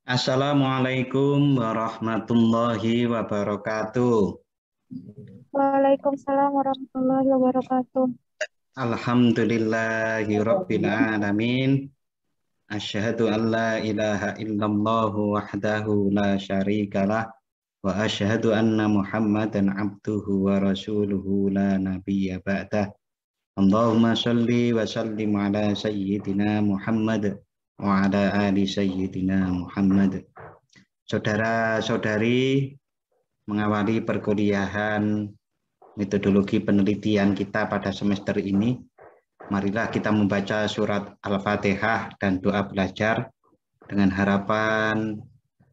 Assalamualaikum warahmatullahi wabarakatuh. Waalaikumsalam warahmatullahi wabarakatuh. Alhamdulillahi rabbil alamin. Asyhadu an la ilaha illallah wahdahu la syarikalah wa asyhadu anna Muhammadan abduhu wa rasuluhu la nabiyya ba'dah. Allahumma shalli wa sallim ala sayyidina Muhammad wa ala ali sayyidina Muhammad. Saudara-saudari, mengawali perkuliahan metodologi penelitian kita pada semester ini, marilah kita membaca surat Al-Fatihah dan doa belajar dengan harapan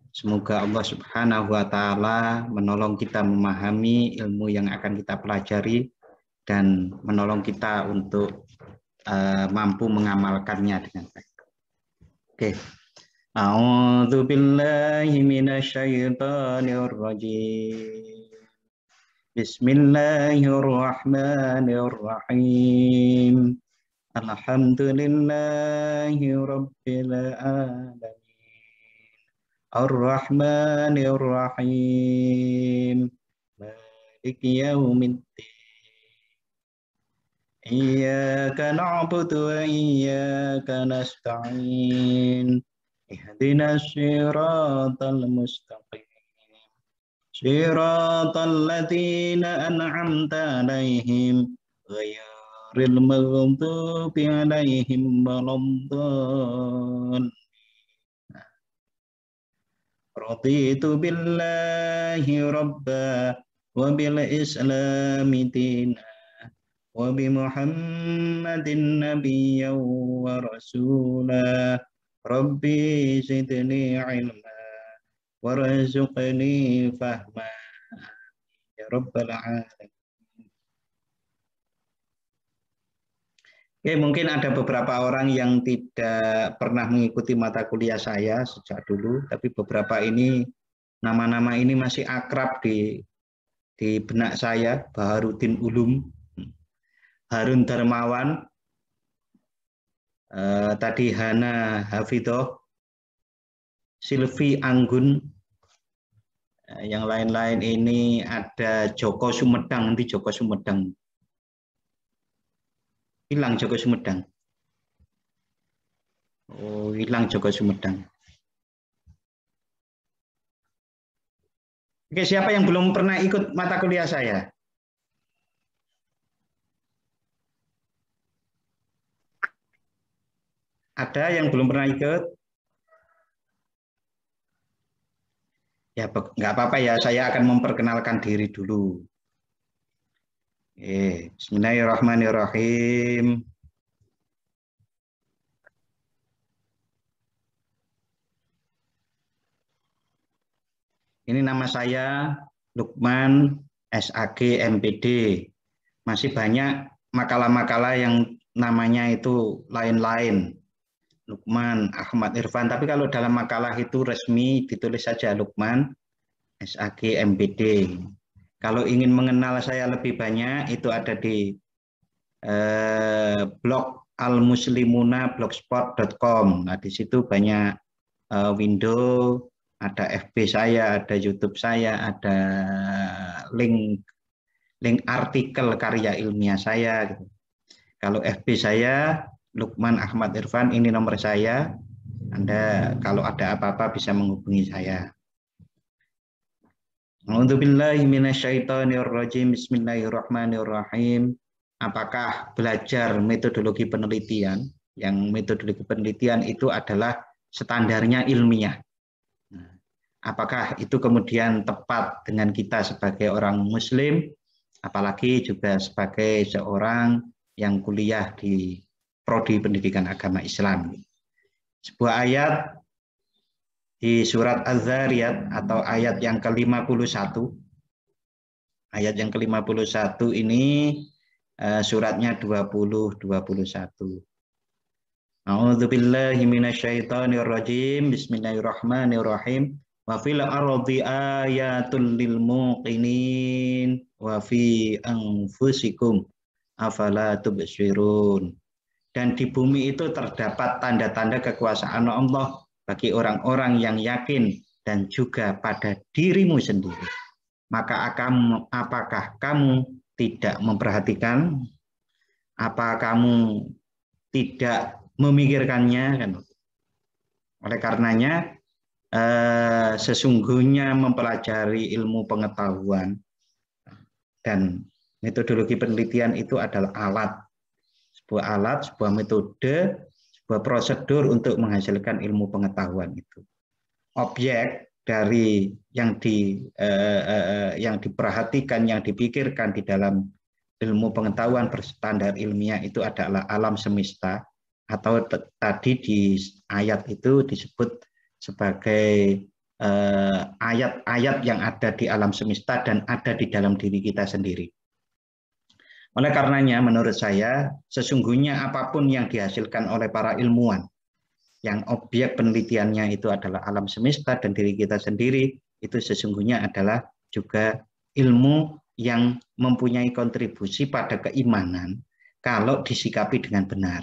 semoga Allah Subhanahu wa Ta'ala menolong kita memahami ilmu yang akan kita pelajari dan menolong kita untuk mampu mengamalkannya dengan baik. Oke. A'udzu billahi minasyaitonir rajim. Bismillahirrahmanirrahim. Alhamdulillahi rabbil alamin. Ar-Rahmanir Rahim. Maliki yaumiddin. Iyyaka na'budu wa iyyaka nasta'in. Ihdinas siratal mustaqim. Siratal ladzina an'amta 'alaihim ghairil maghdubi 'alaihim waladdallin. Raditu billahi rabba wa bil islami dina wa bi Muhammadin nabiyyan wa rasula. Rabbi zidni ilma warzuqni fahma ya rabbal alamin. Oke, mungkin ada beberapa orang yang tidak pernah mengikuti mata kuliah saya sejak dulu, tapi beberapa ini nama-nama ini masih akrab di benak saya. Baharudin Ulum, Harun Darmawan, tadi Hana Hafidhoh, Silvi Anggun, yang lain-lain ini ada Joko Sumedang. Nanti Joko Sumedang hilang, Joko Sumedang. Oh, hilang Joko Sumedang. Oke, siapa yang belum pernah ikut mata kuliah saya? Ada yang belum pernah ikut? Ya, nggak apa-apa ya, saya akan memperkenalkan diri dulu. Bismillahirrahmanirrahim. Ini nama saya Lukman SAG MPD. Masih banyak makalah-makalah yang namanya itu lain-lain. Lukman Ahmad Irfan, tapi kalau dalam makalah itu resmi ditulis saja Lukman SAG MPD. Kalau ingin mengenal saya lebih banyak, itu ada di blog almuslimuna blogspot.com. Nah, di situ banyak window, ada FB saya, ada YouTube saya, ada link artikel karya ilmiah saya. Gitu. Kalau FB saya Lukman Ahmad Irfan, ini nomor saya. Anda kalau ada apa-apa bisa menghubungi saya. A'udzubillahi minasyaitonirrajim. Bismillahirrahmanirrahim. Apakah belajar metodologi penelitian, yang metodologi penelitian itu adalah standarnya ilmiah? Apakah itu kemudian tepat dengan kita sebagai orang muslim, apalagi juga sebagai seorang yang kuliah di Prodi Pendidikan Agama Islam? Sebuah ayat di surat Az-Zariyat atau ayat yang ke-51. Ayat yang ke-51 ini suratnya 20-21. A'udzubillahi minasyaitonirrajim. Bismillahirrahmanirrahim. Wa fil ardi ayatul lil muqinin wa fi anfusikum afala tubsirun. Dan di bumi itu terdapat tanda-tanda kekuasaan Allah bagi orang-orang yang yakin dan juga pada dirimu sendiri. Maka apakah kamu tidak memperhatikan? Apa kamu tidak memikirkannya? Kan? Oleh karenanya, sesungguhnya mempelajari ilmu pengetahuan dan metodologi penelitian itu adalah alat, sebuah metode, sebuah prosedur untuk menghasilkan ilmu pengetahuan itu. Objek dari yang diperhatikan, yang dipikirkan di dalam ilmu pengetahuan berstandar ilmiah itu adalah alam semesta, atau tadi di ayat itu disebut sebagai ayat-ayat yang ada di alam semesta dan ada di dalam diri kita sendiri. Oleh karenanya menurut saya sesungguhnya apapun yang dihasilkan oleh para ilmuwan yang objek penelitiannya itu adalah alam semesta dan diri kita sendiri, itu sesungguhnya adalah juga ilmu yang mempunyai kontribusi pada keimanan kalau disikapi dengan benar.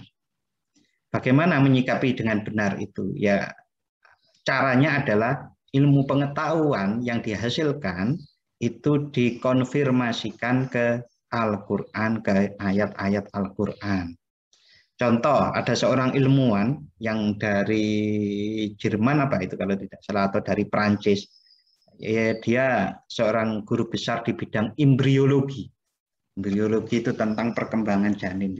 Bagaimana menyikapi dengan benar itu? Ya, caranya adalah ilmu pengetahuan yang dihasilkan itu dikonfirmasikan ke Al-Quran, ke ayat-ayat Al-Quran. Contoh, ada seorang ilmuwan yang dari Jerman apa itu kalau tidak salah, atau dari Prancis. Ya, dia seorang guru besar di bidang embriologi. Embriologi itu tentang perkembangan janin.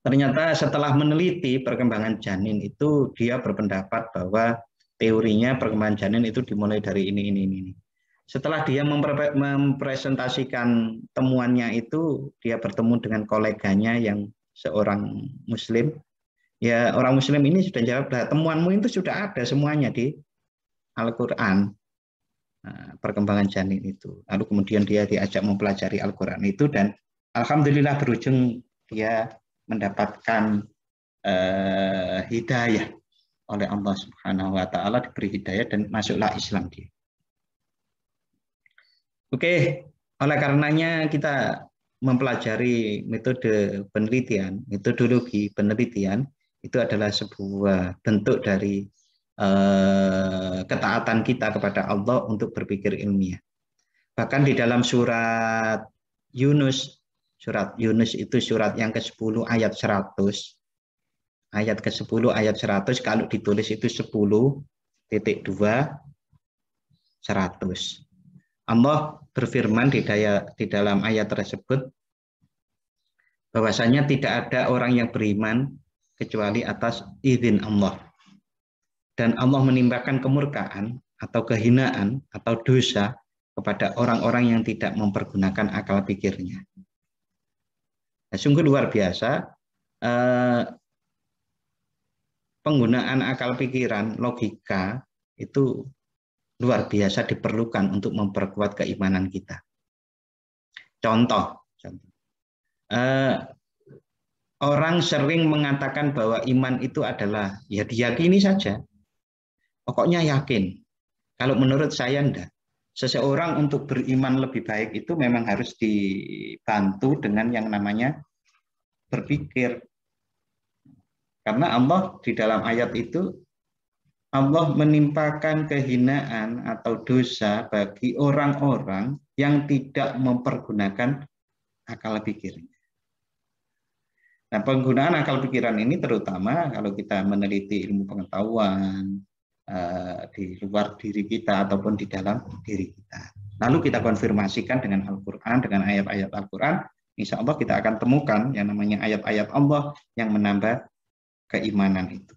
Ternyata setelah meneliti perkembangan janin itu, dia berpendapat bahwa teorinya perkembangan janin itu dimulai dari ini. Setelah dia mempresentasikan temuannya itu, dia bertemu dengan koleganya yang seorang Muslim. Ya, orang Muslim ini sudah jawab, temuanmu itu sudah ada semuanya di Al-Quran. Nah, perkembangan janin itu. Lalu kemudian dia diajak mempelajari Al-Quran itu dan alhamdulillah berujung dia mendapatkan hidayah oleh Allah Subhanahu wa taala, diberi hidayah dan masuklah Islam dia. Oke, oleh karenanya kita mempelajari metode penelitian, metodologi penelitian itu adalah sebuah bentuk dari ketaatan kita kepada Allah untuk berpikir ilmiah. Bahkan di dalam surat Yunus itu surat yang ke-10 ayat 100. Ayat ke-10 ayat 100 kalau ditulis itu 10.2 100. Allah berfirman di dalam ayat tersebut bahwasanya tidak ada orang yang beriman kecuali atas izin Allah. Dan Allah menimpakan kemurkaan atau kehinaan atau dosa kepada orang-orang yang tidak mempergunakan akal pikirnya. Nah, sungguh luar biasa penggunaan akal pikiran, logika itu luar biasa diperlukan untuk memperkuat keimanan kita. Contoh. Orang sering mengatakan bahwa iman itu adalah ya diyakini saja. Pokoknya yakin. Kalau menurut saya enggak. Seseorang untuk beriman lebih baik itu memang harus dibantu dengan yang namanya berpikir. Karena Allah di dalam ayat itu, Allah menimpakan kehinaan atau dosa bagi orang-orang yang tidak mempergunakan akal pikirnya. Nah, penggunaan akal pikiran ini terutama kalau kita meneliti ilmu pengetahuan di luar diri kita ataupun di dalam diri kita. Lalu kita konfirmasikan dengan Al-Quran, dengan ayat-ayat Al-Quran, insya Allah kita akan temukan yang namanya ayat-ayat Allah yang menambah keimanan itu.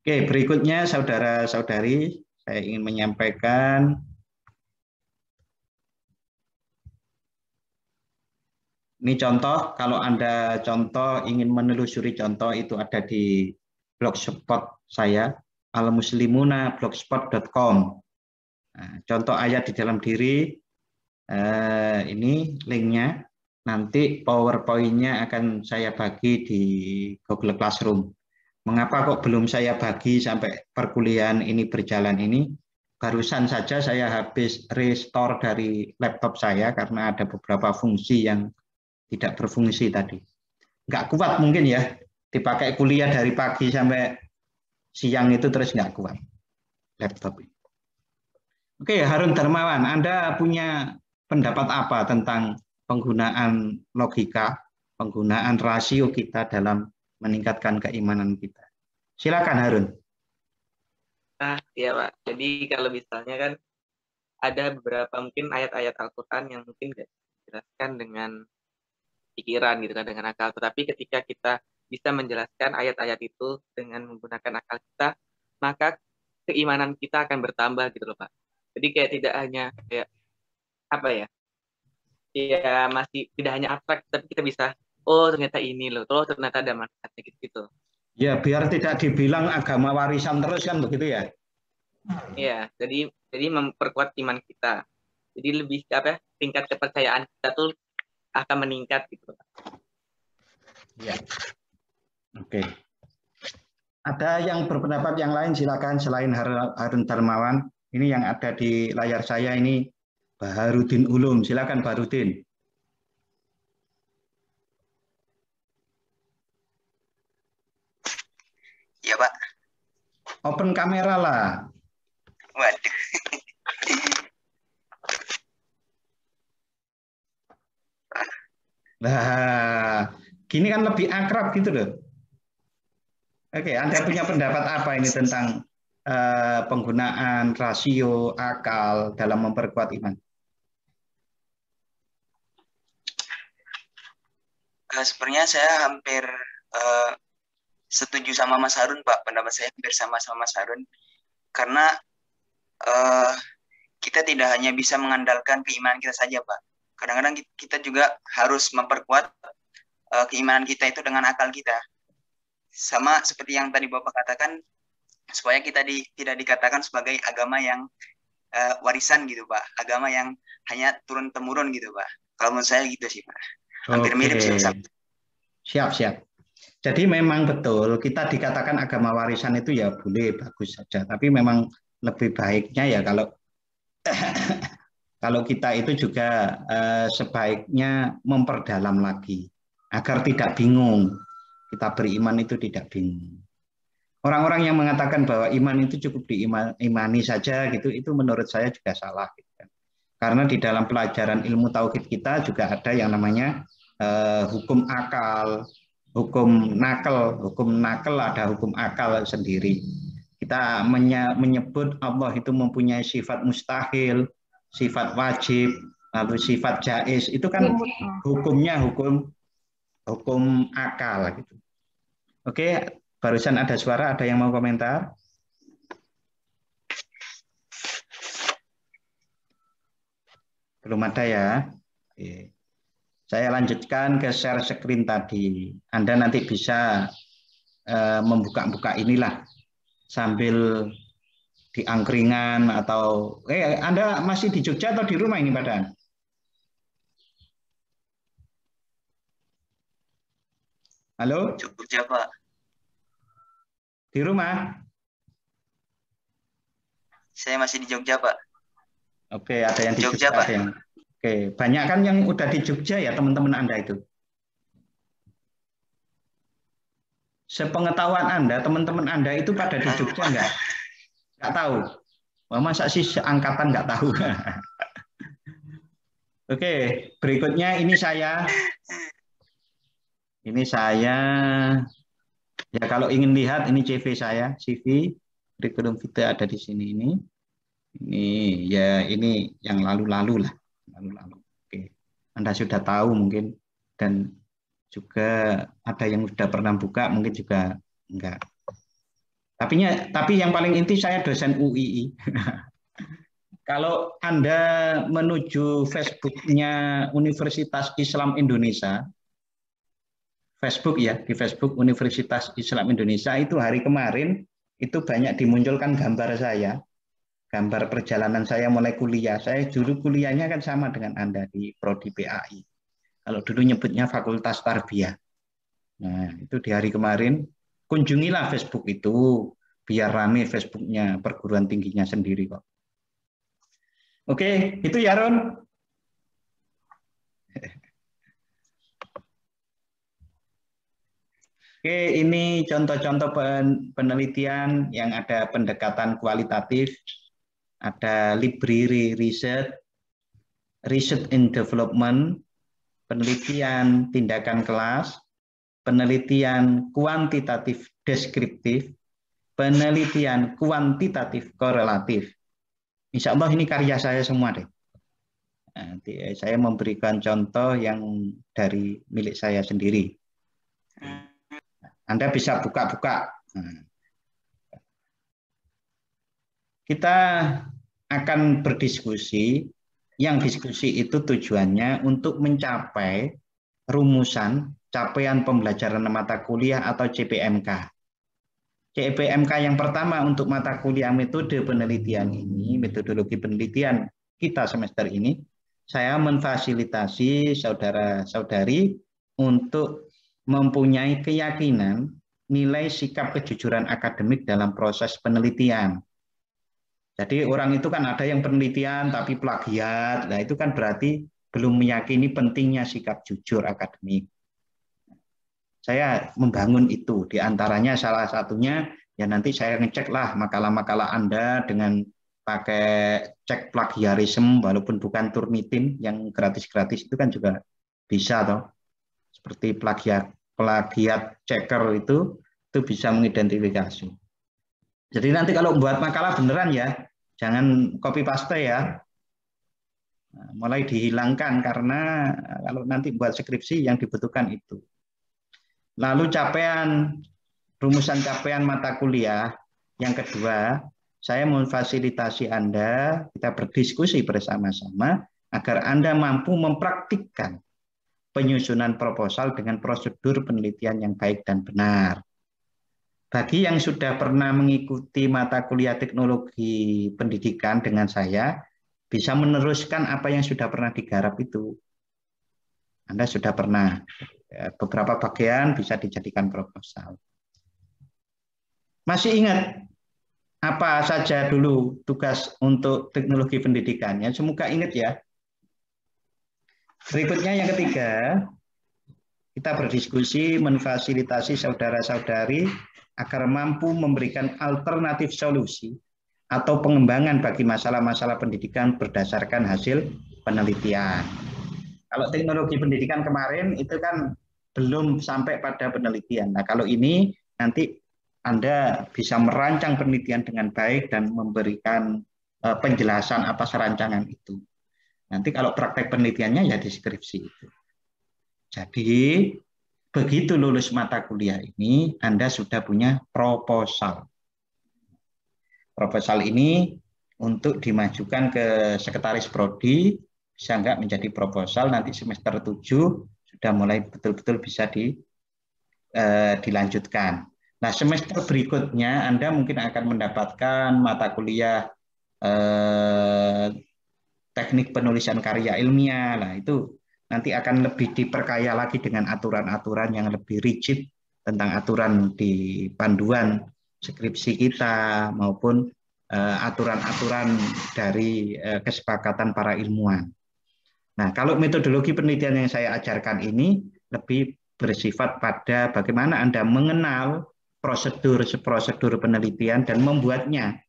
Oke, berikutnya saudara-saudari, saya ingin menyampaikan ini contoh. Kalau Anda ingin menelusuri contoh itu ada di blogspot saya, almuslimuna.blogspot.com. Nah, contoh ayat di dalam diri, ini linknya. Nanti PowerPoint-nya akan saya bagi di Google Classroom. Mengapa kok belum saya bagi sampai perkuliahan ini berjalan ini? Barusan saja saya habis restore dari laptop saya karena ada beberapa fungsi yang tidak berfungsi tadi. Nggak kuat mungkin ya. dipakai kuliah dari pagi sampai siang itu terus nggak kuat laptop. Oke, Harun Darmawan, Anda punya pendapat apa tentang penggunaan logika, penggunaan rasio kita dalam meningkatkan keimanan kita? Silakan Harun. Iya Pak. Jadi kalau misalnya kan ada beberapa mungkin ayat-ayat Al-Quran yang mungkin nggak dijelaskan dengan pikiran gitu kan, dengan akal. Tetapi ketika kita bisa menjelaskan ayat-ayat itu dengan menggunakan akal kita, maka keimanan kita akan bertambah gitu loh Pak. Jadi kayak tidak hanya kayak apa ya, ya masih tidak hanya abstrak, tapi kita bisa, oh ternyata ini loh, oh ternyata ada manfaatnya gitu. Ya, biar tidak dibilang agama warisan terus kan begitu ya. Iya, jadi memperkuat iman kita. Jadi lebih apa ya, tingkat kepercayaan kita tuh akan meningkat gitu. Ya. Oke. Ada yang berpendapat yang lain silakan selain Harun Darmawan. Ini yang ada di layar saya ini Baharudin Ulum. Silakan Baharudin. Ya Pak. Open kamera lah. Waduh. Nah, gini kan lebih akrab gitu loh. Oke, Anda punya pendapat apa ini tentang penggunaan rasio akal dalam memperkuat iman? Sebenarnya saya hampir setuju sama Mas Harun, Pak. Pendapat saya hampir sama Mas Harun. Karena kita tidak hanya bisa mengandalkan keimanan kita saja, Pak. Kadang-kadang kita juga harus memperkuat keimanan kita itu dengan akal kita. Sama seperti yang tadi Bapak katakan, supaya kita tidak dikatakan sebagai agama yang warisan gitu, Pak. Agama yang hanya turun-temurun gitu, Pak. Kalau menurut saya gitu sih, Pak. Hampir mirip sih. Siap. Jadi memang betul kita dikatakan agama warisan itu ya boleh, bagus saja. Tapi memang lebih baiknya ya kalau kita itu juga sebaiknya memperdalam lagi agar tidak bingung. Kita beriman itu tidak bingung. Orang-orang yang mengatakan bahwa iman itu cukup diimani saja gitu, itu menurut saya juga salah. Gitu kan. Karena di dalam pelajaran ilmu tauhid kita juga ada yang namanya hukum akal, hukum nakal ada hukum akal sendiri. Kita menyebut Allah itu mempunyai sifat mustahil, sifat wajib, lalu sifat jaiz, itu kan hukumnya hukum akal gitu. Oke, barusan ada suara, ada yang mau komentar? Belum ada ya? Oke. Saya lanjutkan ke share screen tadi. Anda nanti bisa membuka-buka inilah sambil di angkringan atau Anda masih di Jogja atau di rumah ini Padahal? Halo? Jogja, Pak. Di rumah? Saya masih di Jogja, Pak. Oke, ada yang di Jogja, Pak. Oke, banyak kan yang udah di Jogja ya teman-teman Anda itu? Sepengetahuan Anda, teman-teman Anda itu pada di Jogja nggak? Nggak tahu. Masa sih seangkatan nggak tahu? Oke, berikutnya ini saya. Ya kalau ingin lihat ini CV saya, CV kurikulum vitae ada di sini ini. Ini ya ini yang lalu-lalu lah, lalu-lalu. Oke, Anda sudah tahu mungkin dan juga ada yang sudah pernah buka mungkin juga enggak. Tapi yang paling inti saya dosen UII. Kalau Anda menuju Facebooknya Universitas Islam Indonesia, Facebook ya, di Facebook Universitas Islam Indonesia itu hari kemarin itu banyak dimunculkan gambar saya, gambar perjalanan saya mulai kuliah. Saya dulu kuliahnya kan sama dengan Anda di Prodi PAI. Kalau dulu nyebutnya Fakultas Tarbiyah. Nah, itu di hari kemarin kunjungilah Facebook itu biar rame Facebooknya perguruan tingginya sendiri kok. Oke, itu ya Ron. Oke, ini contoh-contoh penelitian yang ada pendekatan kualitatif, ada library research, research and development, penelitian tindakan kelas, penelitian kuantitatif deskriptif, penelitian kuantitatif korelatif. Insya Allah ini karya saya semua deh. Nanti saya memberikan contoh yang dari milik saya sendiri. Anda bisa buka-buka. Kita akan berdiskusi, yang diskusi itu tujuannya untuk mencapai rumusan capaian pembelajaran mata kuliah atau CPMK. CPMK yang pertama untuk mata kuliah metode penelitian ini, metodologi penelitian kita semester ini, saya memfasilitasi saudara-saudari untuk mempunyai keyakinan nilai sikap kejujuran akademik dalam proses penelitian. Jadi orang itu kan ada yang penelitian tapi plagiat, nah itu kan berarti belum meyakini pentingnya sikap jujur akademik. Saya membangun itu, diantaranya salah satunya ya nanti saya ngecek lah makalah-makalah Anda dengan pakai cek plagiarisme walaupun bukan Turnitin yang gratis-gratis itu kan juga bisa toh. Seperti plagiat checker itu bisa mengidentifikasi. Jadi nanti kalau buat makalah beneran ya, jangan copy paste ya. Nah, mulai dihilangkan karena kalau nanti buat skripsi yang dibutuhkan itu. Lalu rumusan capaian mata kuliah yang kedua, saya memfasilitasi Anda, kita berdiskusi bersama-sama agar Anda mampu mempraktikkan penyusunan proposal dengan prosedur penelitian yang baik dan benar. Bagi yang sudah pernah mengikuti mata kuliah teknologi pendidikan dengan saya, bisa meneruskan apa yang sudah pernah digarap itu. Anda sudah pernah, beberapa bagian bisa dijadikan proposal. Masih ingat apa saja dulu tugas untuk teknologi pendidikannya? Semoga ingat ya. Berikutnya yang ketiga, kita berdiskusi memfasilitasi saudara-saudari agar mampu memberikan alternatif solusi atau pengembangan bagi masalah-masalah pendidikan berdasarkan hasil penelitian. Kalau teknologi pendidikan kemarin itu kan belum sampai pada penelitian. Nah, kalau ini nanti Anda bisa merancang penelitian dengan baik dan memberikan penjelasan atas rancangan itu. Nanti kalau praktek penelitiannya ya deskripsi itu. Jadi begitu lulus mata kuliah ini, Anda sudah punya proposal. Proposal ini untuk dimajukan ke sekretaris prodi, bisa nggak menjadi proposal, nanti semester 7 sudah mulai betul-betul bisa dilanjutkan. Nah, semester berikutnya Anda mungkin akan mendapatkan mata kuliah teknik penulisan karya ilmiah. Nah, itu nanti akan lebih diperkaya lagi dengan aturan-aturan yang lebih rigid tentang aturan di panduan skripsi kita maupun aturan-aturan dari kesepakatan para ilmuwan. Nah, kalau metodologi penelitian yang saya ajarkan ini lebih bersifat pada bagaimana Anda mengenal prosedur penelitian dan membuatnya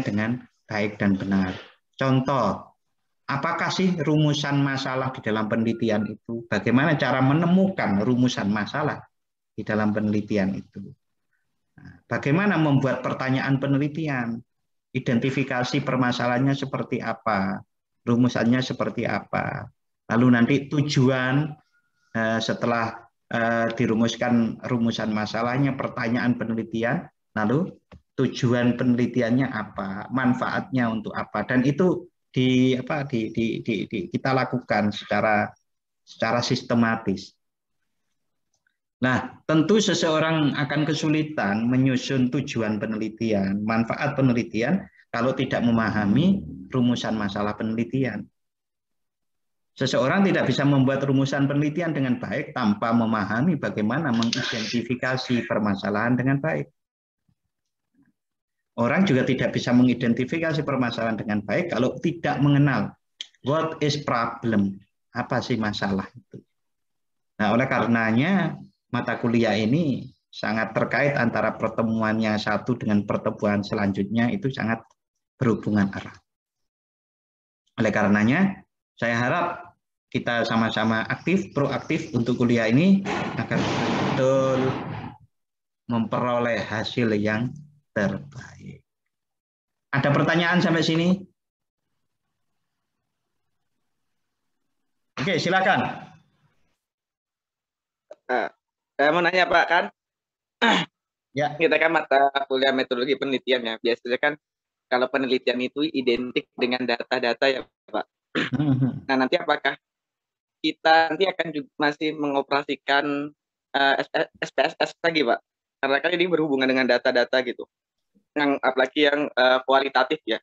dengan baik dan benar. Contoh, apakah sih rumusan masalah di dalam penelitian itu? Bagaimana cara menemukan rumusan masalah di dalam penelitian itu? Bagaimana membuat pertanyaan penelitian? Identifikasi permasalahannya seperti apa? Rumusannya seperti apa? Lalu nanti tujuan setelah dirumuskan rumusan masalahnya, pertanyaan penelitian, lalu tujuan penelitiannya apa, manfaatnya untuk apa, dan itu kita lakukan secara sistematis. Nah, tentu seseorang akan kesulitan menyusun tujuan penelitian, manfaat penelitian kalau tidak memahami rumusan masalah penelitian. Seseorang tidak bisa membuat rumusan penelitian dengan baik tanpa memahami bagaimana mengidentifikasi permasalahan dengan baik. Orang juga tidak bisa mengidentifikasi permasalahan dengan baik kalau tidak mengenal what is problem, apa sih masalah itu. Nah, oleh karenanya mata kuliah ini sangat terkait antara pertemuannya satu dengan pertemuan selanjutnya, itu sangat berhubungan erat. Oleh karenanya, saya harap kita sama-sama aktif, proaktif untuk kuliah ini agar betul memperoleh hasil yang terbaik. Ada pertanyaan sampai sini? Oke, silakan. Saya mau nanya Pak, kan Ya. kita kan mata kuliah metodologi penelitian ya. Biasanya kan kalau penelitian itu identik dengan data-data ya Pak. Nah, nanti apakah kita nanti akan juga masih mengoperasikan SPSS lagi Pak? Karena kan ini berhubungan dengan data-data gitu. Yang apalagi yang kualitatif ya.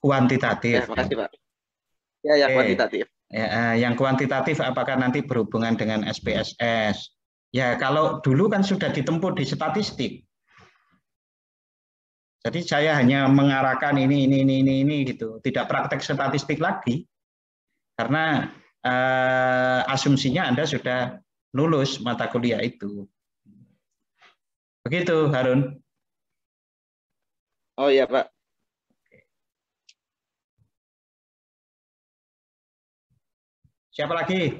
Kuantitatif. Ya, makasih Pak. Ya, kuantitatif. Ya, yang kuantitatif apakah nanti berhubungan dengan SPSS? Ya, kalau dulu kan sudah ditempuh di statistik. Jadi saya hanya mengarahkan ini gitu, tidak praktek statistik lagi, karena asumsinya Anda sudah lulus mata kuliah itu. Begitu, Harun. Oh iya Pak. Siapa lagi?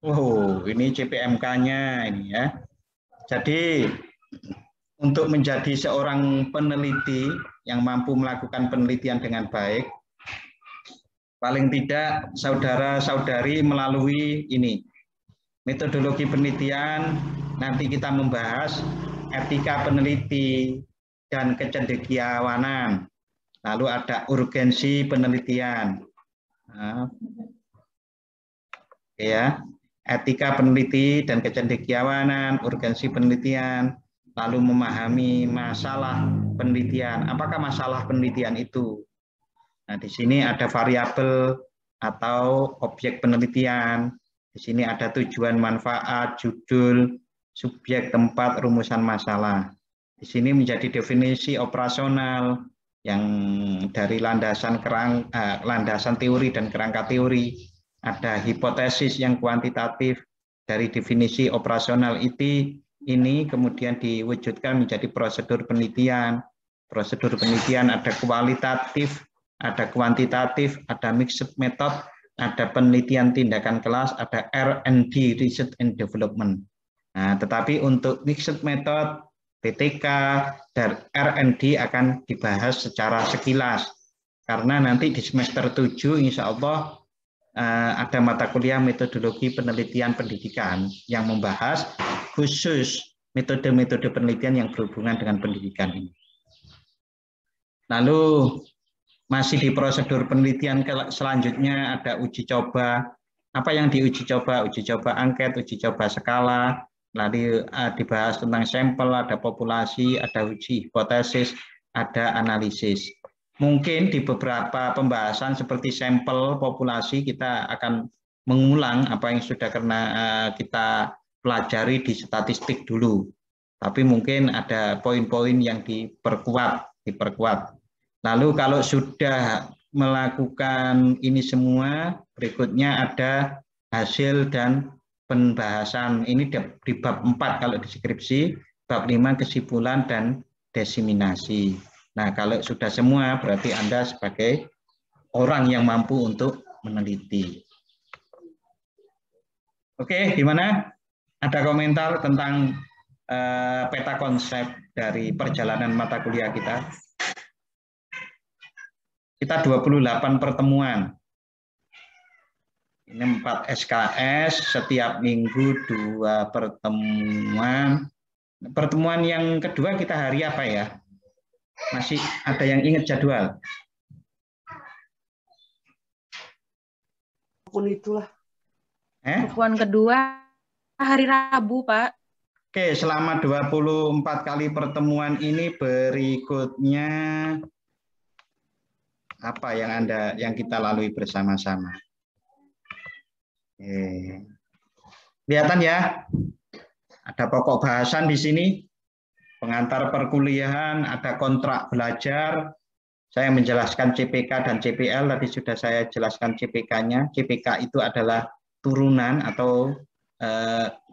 Oh, ini CPMK-nya ini ya. Jadi untuk menjadi seorang peneliti yang mampu melakukan penelitian dengan baik, paling tidak saudara-saudari melalui ini metodologi penelitian. Nanti kita membahas etika peneliti dan kecendekiawanan. Lalu ada urgensi penelitian. Nah, ya. Etika peneliti dan kecendekiawanan, urgensi penelitian, lalu memahami masalah penelitian. Apakah masalah penelitian itu? Nah, di sini ada variabel atau objek penelitian. Di sini ada tujuan, manfaat, judul, subjek, tempat, rumusan masalah. Di sini menjadi definisi operasional yang dari landasan teori dan kerangka teori. Ada hipotesis yang kuantitatif dari definisi operasional ini kemudian diwujudkan menjadi prosedur penelitian. Prosedur penelitian ada kualitatif, ada kuantitatif, ada mixed method, ada penelitian tindakan kelas, ada R&D, Research and Development. Nah, tetapi untuk mixed method, PTK, dan R&D akan dibahas secara sekilas. Karena nanti di semester 7 insya Allah ada mata kuliah metodologi penelitian pendidikan yang membahas khusus metode-metode penelitian yang berhubungan dengan pendidikan ini. Lalu masih di prosedur penelitian selanjutnya ada uji coba. Apa yang diuji coba? Uji coba angket, uji coba skala, lalu dibahas tentang sampel, ada populasi, ada uji hipotesis, ada analisis. Mungkin di beberapa pembahasan seperti sampel, populasi, kita akan mengulang apa yang sudah kita pelajari di statistik dulu. Tapi mungkin ada poin-poin yang diperkuat. Lalu kalau sudah melakukan ini semua, berikutnya ada hasil dan pembahasan. Ini di bab 4 kalau di skripsi, bab 5 kesimpulan dan diseminasi. Nah, kalau sudah semua berarti Anda sebagai orang yang mampu untuk meneliti. Oke, gimana? Ada komentar tentang peta konsep dari perjalanan mata kuliah kita? Kita 28 pertemuan. Ini 4 SKS, setiap minggu 2 pertemuan. Pertemuan yang kedua kita hari apa ya? Masih ada yang ingat jadwal? Apapun itulah. Pertemuan kedua hari Rabu, Pak. Oke, selama 24 kali pertemuan ini berikutnya apa yang kita lalui bersama-sama? Kelihatan ya? Ada pokok bahasan di sini. Pengantar perkuliahan, ada kontrak belajar, Saya menjelaskan CPK dan CPL, tadi sudah saya jelaskan CPK-nya. CPK itu adalah turunan atau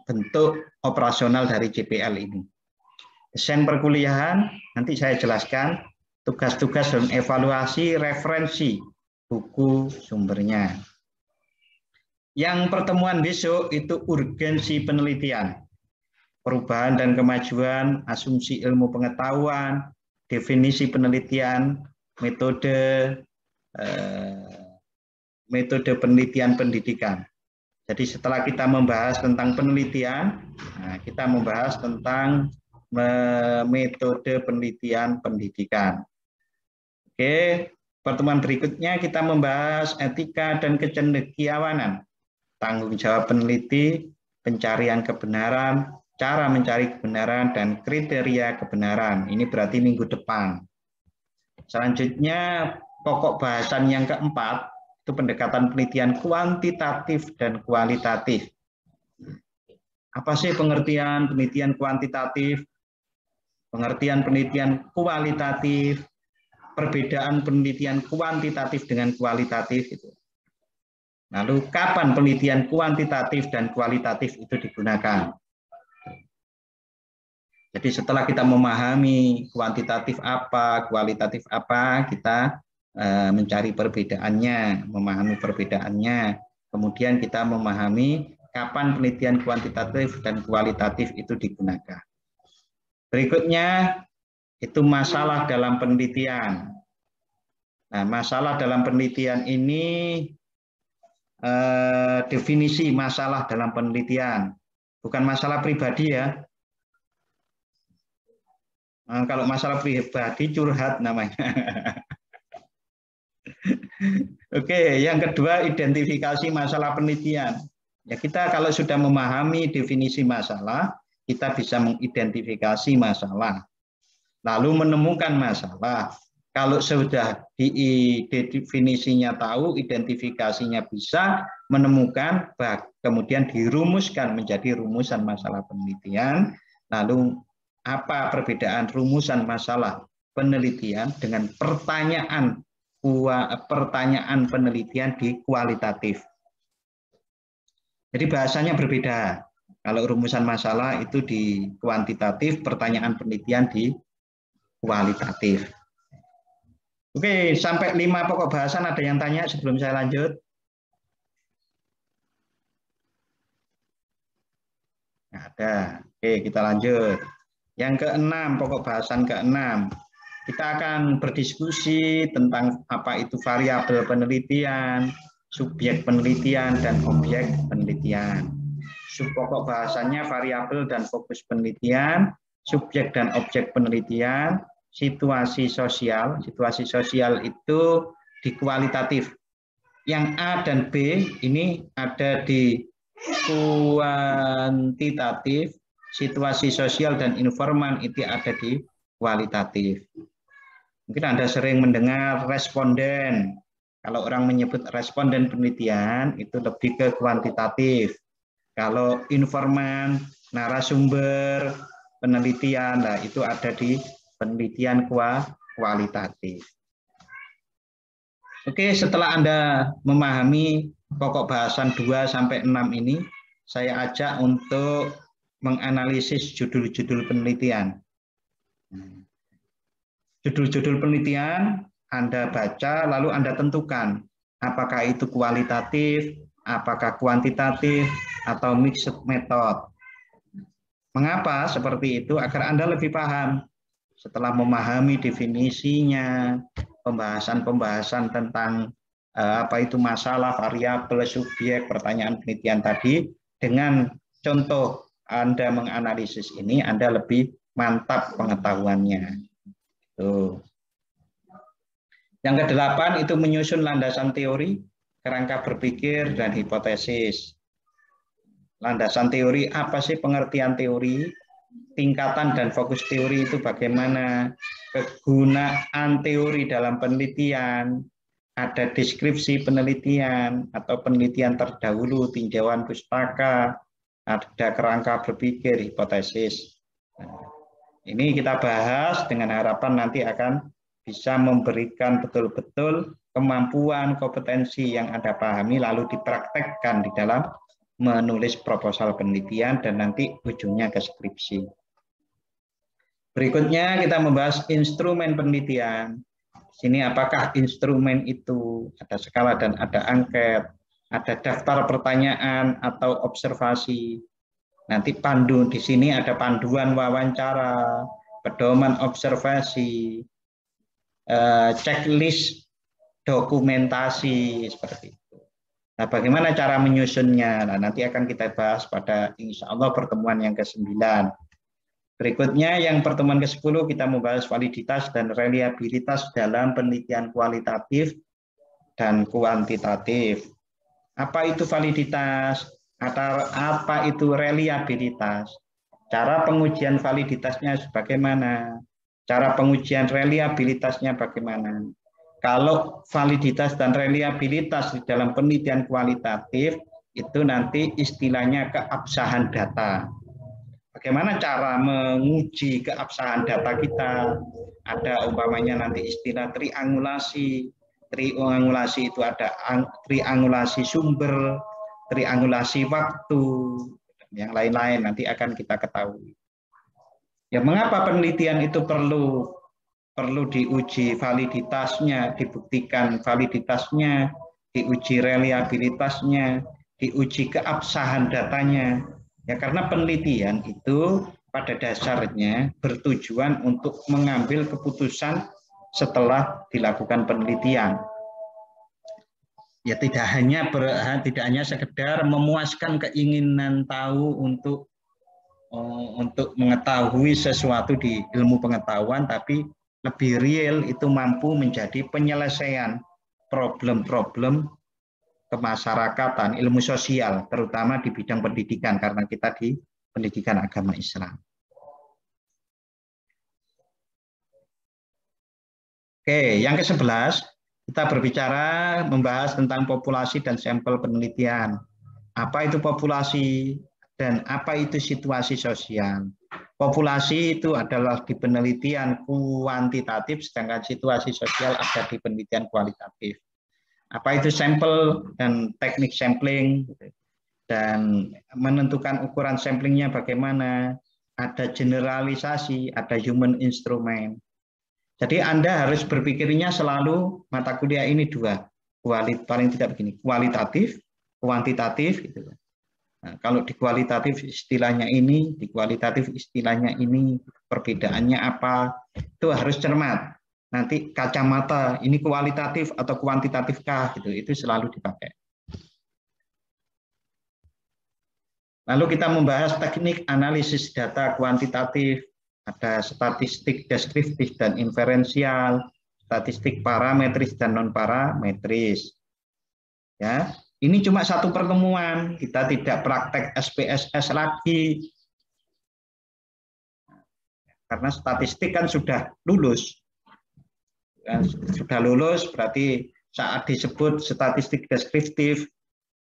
bentuk operasional dari CPL ini. Desain perkuliahan, nanti saya jelaskan tugas-tugas dan evaluasi referensi buku sumbernya. Yang pertemuan besok itu urgensi penelitian, perubahan dan kemajuan, asumsi ilmu pengetahuan, definisi penelitian, metode penelitian pendidikan. Jadi setelah kita membahas tentang penelitian, kita membahas tentang metode penelitian pendidikan. Oke, pertemuan berikutnya kita membahas etika dan kecendekiawanan, tanggung jawab peneliti, pencarian kebenaran, cara mencari kebenaran, dan kriteria kebenaran. Ini berarti minggu depan. Selanjutnya, pokok bahasan yang keempat, itu pendekatan penelitian kuantitatif dan kualitatif. Apa sih pengertian penelitian kuantitatif? Pengertian penelitian kualitatif, perbedaan penelitian kuantitatif dengan kualitatif. Lalu, kapan penelitian kuantitatif dan kualitatif itu digunakan? Jadi setelah kita memahami kuantitatif apa, kualitatif apa, kita mencari perbedaannya, memahami perbedaannya. Kemudian kita memahami kapan penelitian kuantitatif dan kualitatif itu digunakan. Berikutnya, itu masalah dalam penelitian. Nah, masalah dalam penelitian ini, definisi masalah dalam penelitian. Bukan masalah pribadi ya. Kalau masalah pribadi curhat namanya. Oke, yang kedua identifikasi masalah penelitian. Ya, kita kalau sudah memahami definisi masalah, kita bisa mengidentifikasi masalah. Lalu menemukan masalah. Kalau sudah definisinya tahu, identifikasinya bisa, menemukan, kemudian dirumuskan menjadi rumusan masalah penelitian. Lalu apa perbedaan rumusan masalah penelitian dengan pertanyaan penelitian di kualitatif. Jadi bahasanya berbeda. Kalau rumusan masalah itu di kuantitatif, pertanyaan penelitian di kualitatif. Oke, sampai 5 pokok bahasan ada yang tanya sebelum saya lanjut? Nggak ada. Oke, kita lanjut. Yang keenam, pokok bahasan keenam. Kita akan berdiskusi tentang apa itu variabel penelitian, subjek penelitian, dan objek penelitian. Subpokok bahasannya variabel dan fokus penelitian, subjek dan objek penelitian, situasi sosial. Situasi sosial itu di kualitatif. Yang A dan B ini ada di kuantitatif, situasi sosial dan informan itu ada di kualitatif. Mungkin Anda sering mendengar responden. Kalau orang menyebut responden penelitian itu lebih ke kuantitatif. Kalau informan, narasumber penelitian, nah itu ada di penelitian kualitatif. Oke, setelah Anda memahami pokok bahasan 2 sampai 6 ini, saya ajak untuk menganalisis judul-judul penelitian. Judul-judul penelitian Anda baca, lalu Anda tentukan apakah itu kualitatif, apakah kuantitatif, atau mixed method. Mengapa seperti itu? Agar Anda lebih paham. Setelah memahami definisinya, pembahasan-pembahasan tentang apa itu masalah, variabel, subjek, pertanyaan penelitian tadi, dengan contoh Anda menganalisis ini, Anda lebih mantap pengetahuannya. Tuh. Yang ke-8 itu menyusun landasan teori, kerangka berpikir, dan hipotesis. Landasan teori, apa sih pengertian teori? Tingkatan dan fokus teori itu bagaimana? Kegunaan teori dalam penelitian, ada deskripsi penelitian atau penelitian terdahulu, tinjauan pustaka, ada kerangka berpikir, hipotesis. Ini kita bahas dengan harapan nanti akan bisa memberikan betul-betul kemampuan, kompetensi yang Anda pahami lalu dipraktekkan di dalam menulis proposal penelitian dan nanti ujungnya ke skripsi. Berikutnya kita membahas instrumen penelitian. Sini apakah instrumen itu ada skala dan ada angket, ada daftar pertanyaan atau observasi. Nanti pandu di sini ada panduan wawancara, pedoman observasi, checklist dokumentasi seperti itu. Nah, bagaimana cara menyusunnya? Nah, nanti akan kita bahas pada insya Allah pertemuan yang ke-9. Berikutnya yang pertemuan ke-10 kita membahas validitas dan reliabilitas dalam penelitian kualitatif dan kuantitatif. Apa itu validitas? Atau apa itu reliabilitas? Cara pengujian validitasnya bagaimana? Cara pengujian reliabilitasnya bagaimana? Kalau validitas dan reliabilitas di dalam penelitian kualitatif itu nanti istilahnya keabsahan data. Bagaimana cara menguji keabsahan data kita? Ada umpamanya nanti istilah triangulasi. Triangulasi itu ada triangulasi sumber, triangulasi waktu, yang lain-lain nanti akan kita ketahui. Ya, mengapa penelitian itu perlu diuji validitasnya, dibuktikan validitasnya, diuji reliabilitasnya, diuji keabsahan datanya. Ya, karena penelitian itu pada dasarnya bertujuan untuk mengambil keputusan setelah dilakukan penelitian. Ya, tidak hanya sekedar memuaskan keinginan tahu untuk mengetahui sesuatu di ilmu pengetahuan, tapi lebih real itu mampu menjadi penyelesaian problem-problem kemasyarakatan, ilmu sosial, terutama di bidang pendidikan, karena kita di pendidikan agama Islam. Oke, yang ke-11, kita berbicara membahas tentang populasi dan sampel penelitian. Apa itu populasi dan apa itu situasi sosial? Populasi itu adalah di penelitian kuantitatif, sedangkan situasi sosial ada di penelitian kualitatif. Apa itu sampel dan teknik sampling, dan menentukan ukuran samplingnya bagaimana, ada generalisasi, ada human instrument. Jadi Anda harus berpikirnya selalu mata kuliah ini dua, paling tidak begini, kualitatif, kuantitatif, gitu. Nah, kalau di kualitatif istilahnya ini, di kualitatif istilahnya ini, perbedaannya apa, itu harus cermat. Nanti kacamata ini kualitatif atau kuantitatifkah, gitu, itu selalu dipakai. Lalu kita membahas teknik analisis data kuantitatif, ada statistik deskriptif dan inferensial, statistik parametris dan non parametris. Ya. Ini cuma satu pertemuan, kita tidak praktek SPSS lagi. Karena statistik kan sudah lulus. Sudah lulus berarti saat disebut statistik deskriptif,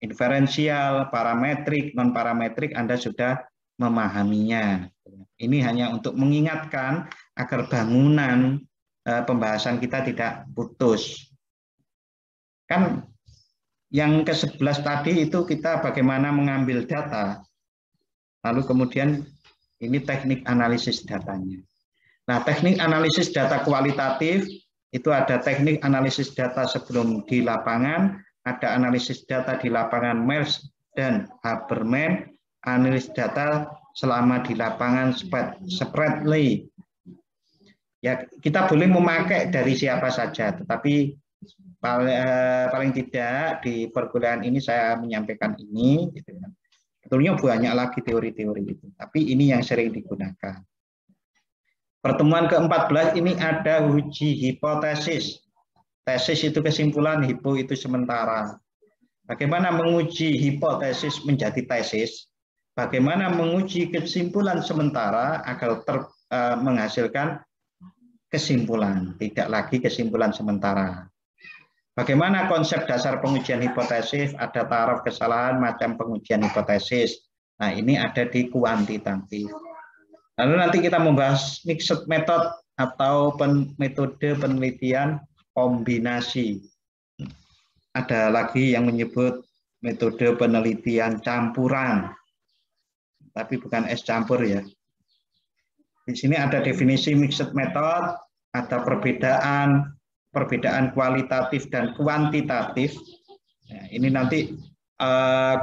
inferensial, parametrik, non-parametrik, Anda sudah memahaminya. Ini hanya untuk mengingatkan agar bangunan pembahasan kita tidak putus. Kan yang ke-11 tadi itu kita bagaimana mengambil data, lalu kemudian ini teknik analisis datanya. Nah, teknik analisis data kualitatif itu ada teknik analisis data sebelum di lapangan, ada analisis data di lapangan Merz dan Haberman, analisis data selama di lapangan Spratly. Ya, kita boleh memakai dari siapa saja, tetapi paling tidak di perkuliahan ini saya menyampaikan ini, gitu kan. Sebetulnya banyak lagi teori-teori itu, tapi ini yang sering digunakan. Pertemuan ke-14 ini ada uji hipotesis. Tesis itu kesimpulan, hipo itu sementara. Bagaimana menguji hipotesis menjadi tesis? Bagaimana menguji kesimpulan sementara agar menghasilkan kesimpulan, tidak lagi kesimpulan sementara. Bagaimana konsep dasar pengujian hipotesis? Ada taraf kesalahan macam pengujian hipotesis. Nah, ini ada di kuantitatif. Lalu nanti kita membahas mixed method. atau metode penelitian kombinasi. Ada lagi yang menyebut metode penelitian campuran, tapi bukan es campur ya. Di sini ada definisi mixed method, ada perbedaan kualitatif dan kuantitatif. Nah, ini nanti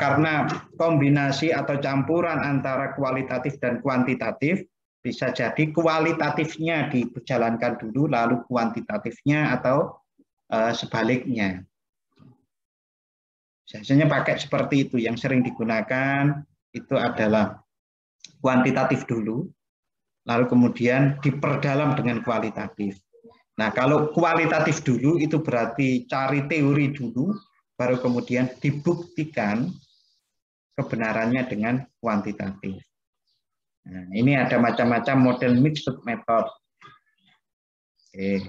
karena kombinasi atau campuran antara kualitatif dan kuantitatif, bisa jadi kualitatifnya dijalankan dulu, lalu kuantitatifnya atau sebaliknya. Biasanya pakai seperti itu, yang sering digunakan itu adalah kuantitatif dulu, lalu kemudian diperdalam dengan kualitatif. Nah, kalau kualitatif dulu itu berarti cari teori dulu, baru kemudian dibuktikan kebenarannya dengan kuantitatif. Nah, ini ada macam-macam model mixed method. Oke.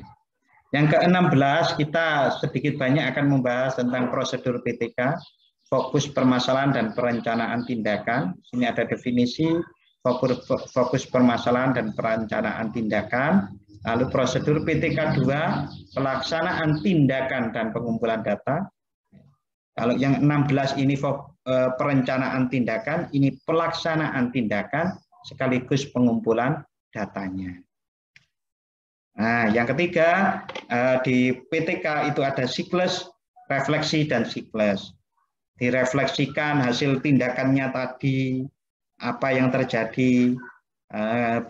Yang ke-16 kita sedikit banyak akan membahas tentang prosedur PTK, fokus permasalahan dan perencanaan tindakan. Sini ada definisi fokus permasalahan dan perencanaan tindakan. Lalu prosedur PTK 2, pelaksanaan tindakan dan pengumpulan data. Kalau yang 16 ini perencanaan tindakan, ini pelaksanaan tindakan sekaligus pengumpulan datanya. Nah, yang ketiga di PTK itu ada siklus, refleksi, dan siklus. Direfleksikan hasil tindakannya tadi, apa yang terjadi.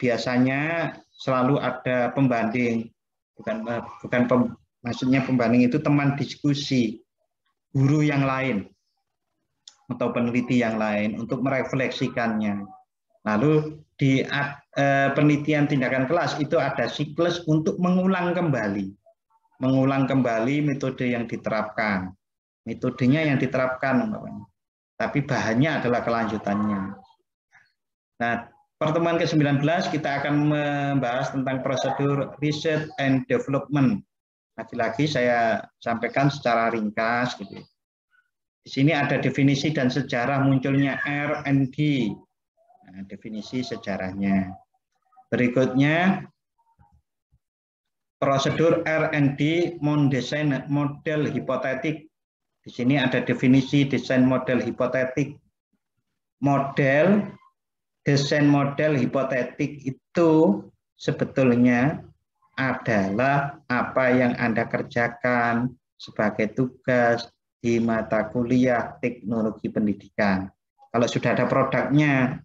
Biasanya selalu ada pembanding, maksudnya pembanding itu teman diskusi, guru yang lain atau peneliti yang lain untuk merefleksikannya. Lalu di penelitian tindakan kelas itu ada siklus untuk mengulang kembali metode yang diterapkan. Metodenya yang diterapkan, tapi bahannya adalah kelanjutannya. Nah, pertemuan ke-19 kita akan membahas tentang prosedur research and development. Lagi-lagi saya sampaikan secara ringkas. Gitu. Di sini ada definisi dan sejarah munculnya R&D. Nah, definisi sejarahnya. Berikutnya, prosedur R&D mendesain model hipotetik. Di sini ada definisi desain model hipotetik. Desain model hipotetik itu sebetulnya adalah apa yang Anda kerjakan sebagai tugas di mata kuliah teknologi pendidikan. Kalau sudah ada produknya,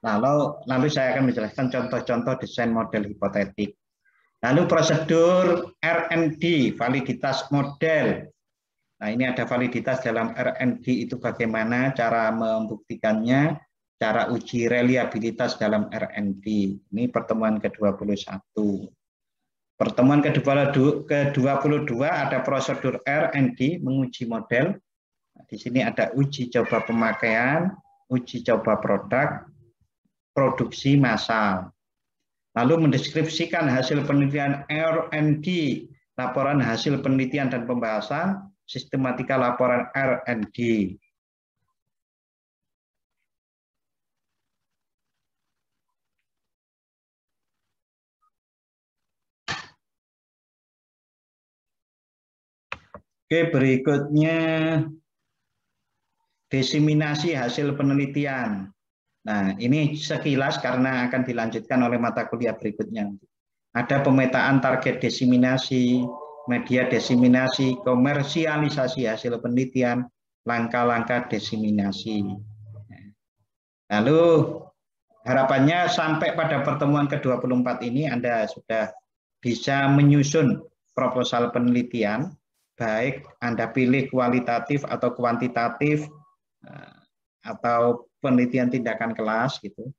lalu saya akan menjelaskan contoh-contoh desain model hipotetik. Lalu prosedur R&D, validitas model. Nah, ini ada validitas dalam R&D itu bagaimana cara membuktikannya, cara uji reliabilitas dalam R&D. Ini pertemuan ke-21. Pertemuan ke-22 ada prosedur R&D menguji model. Di sini ada uji coba pemakaian, uji coba produk, produksi massal. Lalu mendeskripsikan hasil penelitian R&D, laporan hasil penelitian dan pembahasan, sistematika laporan R&D. Oke, berikutnya diseminasi hasil penelitian. Nah, ini sekilas karena akan dilanjutkan oleh mata kuliah berikutnya. Ada pemetaan target diseminasi, media diseminasi, komersialisasi hasil penelitian, langkah-langkah diseminasi. Lalu harapannya sampai pada pertemuan ke-24 ini Anda sudah bisa menyusun proposal penelitian, baik Anda pilih kualitatif atau kuantitatif, atau penelitian tindakan kelas gitu.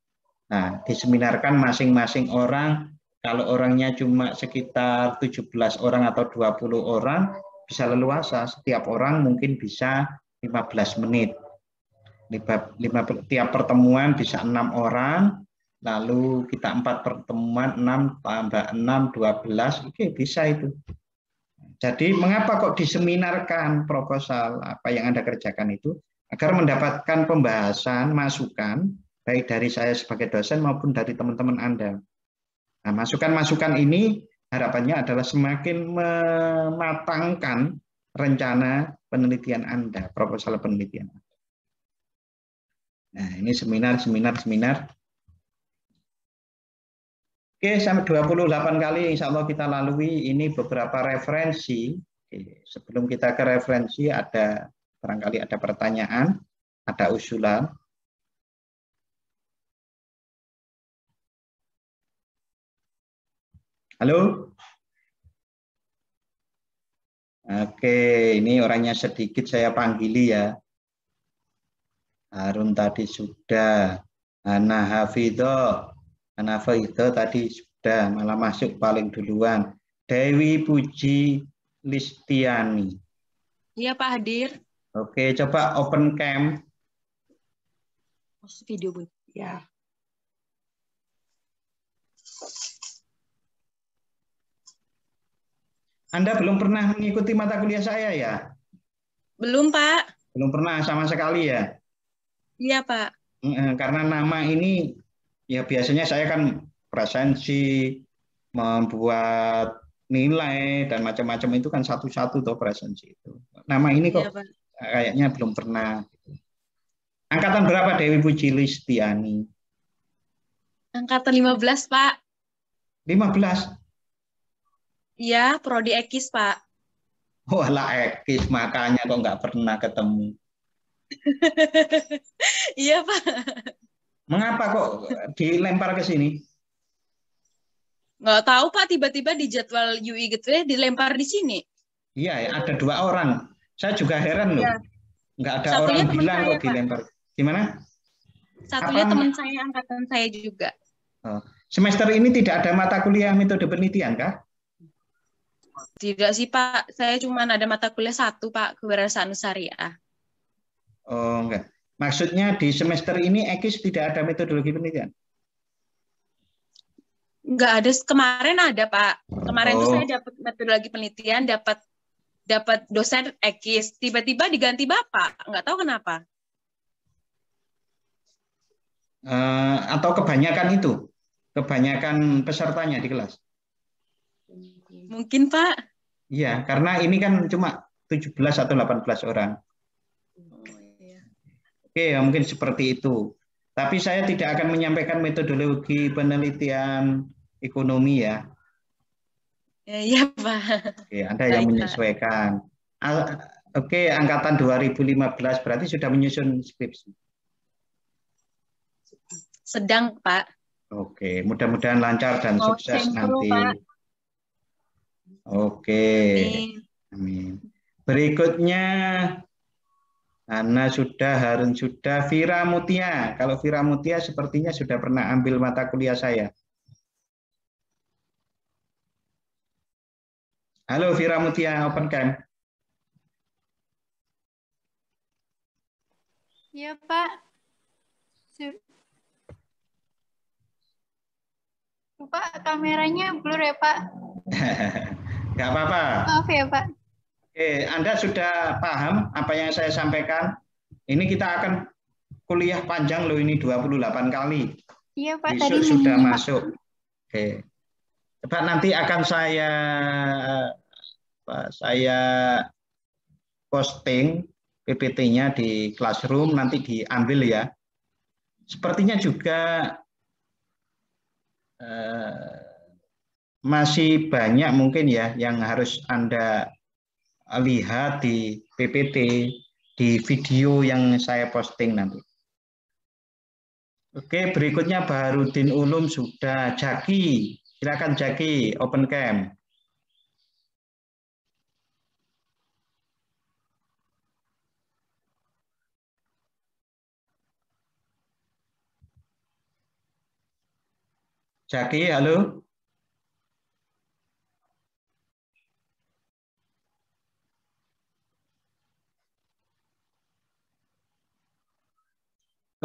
Nah, diseminarkan masing-masing orang, kalau orangnya cuma sekitar 17 orang atau 20 orang, bisa leluasa. Setiap orang mungkin bisa 15 menit. Tiap pertemuan bisa 6 orang, lalu kita 4 pertemuan, 6 tambah 6, 12, oke, bisa itu. Jadi mengapa kok diseminarkan proposal apa yang Anda kerjakan itu? Agar mendapatkan pembahasan, masukan baik dari saya sebagai dosen maupun dari teman-teman Anda. Nah, masukan-masukan ini harapannya adalah semakin mematangkan rencana penelitian Anda, proposal penelitian Anda. Nah, ini seminar. Oke, sampai 28 kali insya Allah kita lalui. Ini beberapa referensi. Oke, sebelum kita ke referensi, barangkali ada pertanyaan, ada usulan. Halo? Oke, ini orangnya sedikit saya panggili ya. Harun tadi sudah. Hana Hafidho tadi sudah, malah masuk paling duluan. Dewi Puji Listiani. Iya Pak hadir. Oke, coba open cam. Video Bu. Ya. Anda belum pernah mengikuti mata kuliah saya ya? Belum Pak. Belum pernah sama sekali ya? Iya Pak. Karena nama ini ya biasanya saya kan presensi, membuat nilai dan macam-macam itu kan satu-satu tuh presensi itu. Nama ini kok kayaknya belum pernah. Angkatan berapa Dewi Puji Listiani? Angkatan 15 Pak. 15? Iya, prodi Ekis Pak. Walah Ekis, makanya kok nggak pernah ketemu. Iya Pak. Mengapa kok dilempar ke sini? Nggak tahu Pak, tiba-tiba di jadwal UI gitu ya dilempar di sini. Iya, ada 2 orang. Saya juga heran loh. Ya. Nggak ada Satunya orang bilang saya, kok dilempar. Gimana? Satunya teman saya, angkatan saya juga. Oh. Semester ini tidak ada mata kuliah metode penelitian kah? Tidak sih Pak, saya cuma ada mata kuliah 1 Pak, Kewirausahaan Syariah. Oh enggak. Maksudnya di semester ini Ekis tidak ada metodologi penelitian? Enggak ada, kemarin ada Pak. Kemarin tuh saya dapat metodologi penelitian, dapat dosen Ekis, tiba-tiba diganti Bapak, nggak tahu kenapa. Atau kebanyakan itu? Kebanyakan pesertanya di kelas? Mungkin Pak. Iya, karena ini kan cuma 17 atau 18 orang. Oke, mungkin seperti itu. Tapi saya tidak akan menyampaikan metodologi penelitian ekonomi ya. Iya Pak. Oke, Anda yang menyesuaikan. Oke, angkatan 2015 berarti sudah menyusun skripsi. Sedang Pak. Oke, mudah-mudahan lancar dan sukses nanti. Pak. Oke, amin. Berikutnya, Ana sudah, Harun sudah, Vira Mutia. Kalau Vira Mutia sepertinya sudah pernah ambil mata kuliah saya. Halo Vira Mutia, open cam. Iya Pak. Pak, kameranya blur ya Pak. Nggak apa-apa. Maaf ya Pak. Oke, Anda sudah paham apa yang saya sampaikan? Ini kita akan kuliah panjang loh, ini 28 kali. Iya Pak, besok tadi sudah masuk. Oke. Coba nanti akan saya posting PPT-nya di Classroom, nanti diambil ya. Sepertinya juga masih banyak mungkin ya yang harus Anda lihat di PPT, di video yang saya posting nanti. Oke, berikutnya Baharudin Ulum sudah. Jaki, silakan Jaki, open cam. Jaki, halo.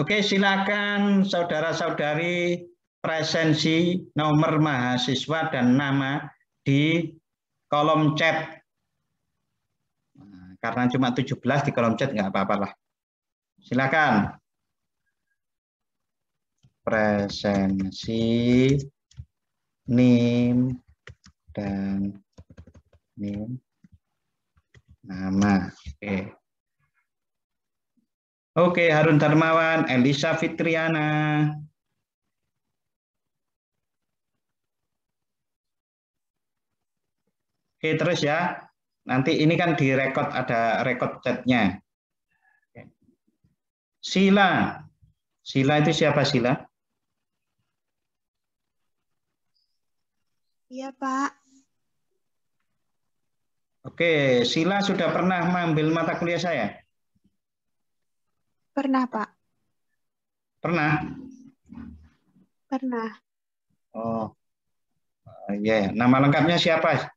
Oke, silakan saudara-saudari presensi nomor mahasiswa dan nama di kolom chat. Nah, karena cuma 17 di kolom chat nggak apa-apa lah. Silakan. presensi, NIM, dan NIM nama. Oke, Harun Darmawan, Elisa Fitriana. Oke, terus ya. Nanti ini kan direkod, ada rekod chatnya. Sila. Sila itu siapa, Sila? Iya, Pak. Oke, Sila sudah pernah mengambil mata kuliah saya? Pernah, Pak. Pernah? Pernah. Oh, iya. Nama lengkapnya siapa?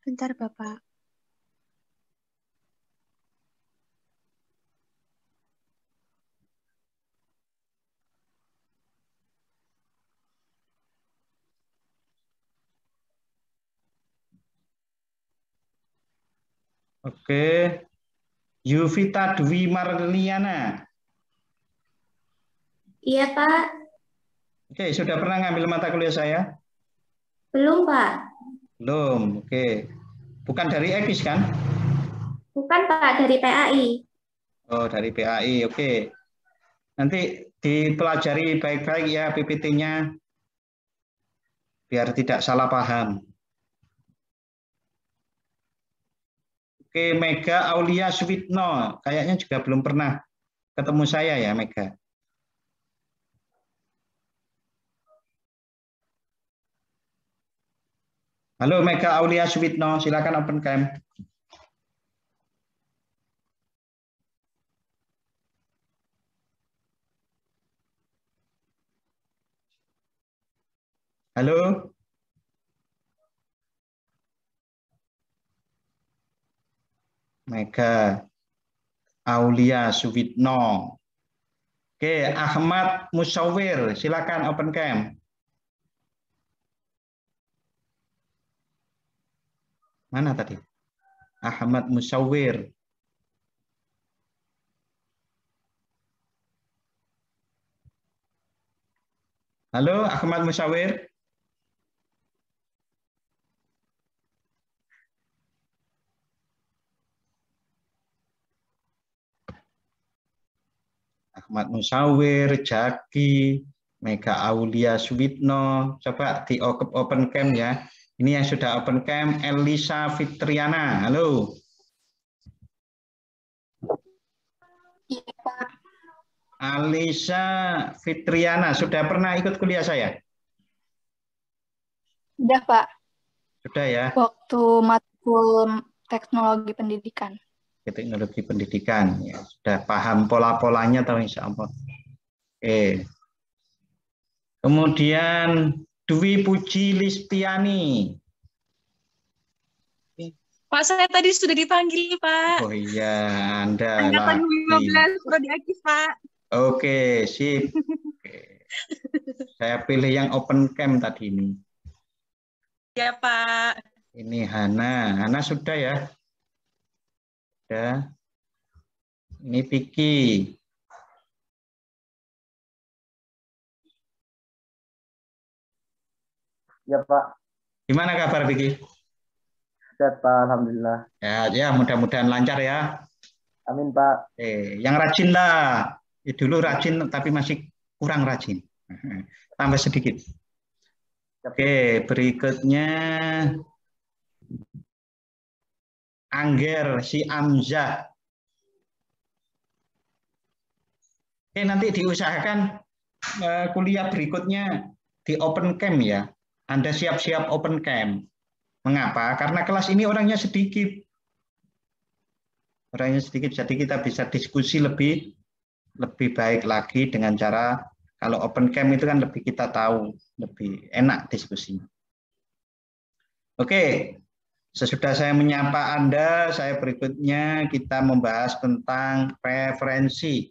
Bentar, Bapak. Oke. Yuvita Dwi Marliana. Iya, Pak. Oke, sudah pernah ngambil mata kuliah saya? Belum, Pak. Belum, oke. Bukan dari EKIS kan? Bukan, Pak, dari PAI. Oh, dari PAI, oke. Nanti dipelajari baik-baik ya PPT-nya, biar tidak salah paham. Oke, Mega Aulia Suwitno, kayaknya juga belum pernah ketemu saya ya, Mega. Halo Mega Aulia Suwitno, silakan open cam. Halo. Mega Aulia Suwitno. Oke, Ahmad Musawir, silakan open cam. Mana tadi? Ahmad Musawir. Halo, Ahmad Musawir. Ahmad Musawir, Jaki, Mega Aulia Suwitno. Coba di open cam ya. Ini yang sudah open cam, Elisa Fitriana. Halo. Iya, Pak. Elisa Fitriana, sudah pernah ikut kuliah saya? Udah, Pak. Sudah ya. Waktu matkul teknologi pendidikan. Teknologi pendidikan. Ya, sudah paham pola-polanya atau insya Allah. Oke. Kemudian Dwi Puji Listiani. Pak, saya tadi sudah dipanggil, Pak. Oh iya, Anda Angkatan lagi. 15 Prodi Akis, Pak. Oke, sip. Oke. Saya pilih yang open cam tadi ini. Ya, Pak. Ini Hana. Hana sudah ya? Sudah. Ini Vicky. Ya, Pak. Gimana kabar Vicky? Sehat, Pak. Alhamdulillah. Ya, mudah-mudahan lancar ya. Amin, Pak. Yang rajin lah. Dulu rajin tapi masih kurang rajin. Tambah sedikit. Oke, berikutnya Angger si Amzah. Oke, nanti diusahakan kuliah berikutnya di open cam ya. Anda siap-siap open cam. Mengapa? Karena kelas ini orangnya sedikit. Orangnya sedikit, jadi kita bisa diskusi lebih baik lagi dengan cara kalau open cam itu kan lebih kita tahu, lebih enak diskusinya. Oke, sesudah saya menyapa Anda, saya berikutnya kita membahas tentang referensi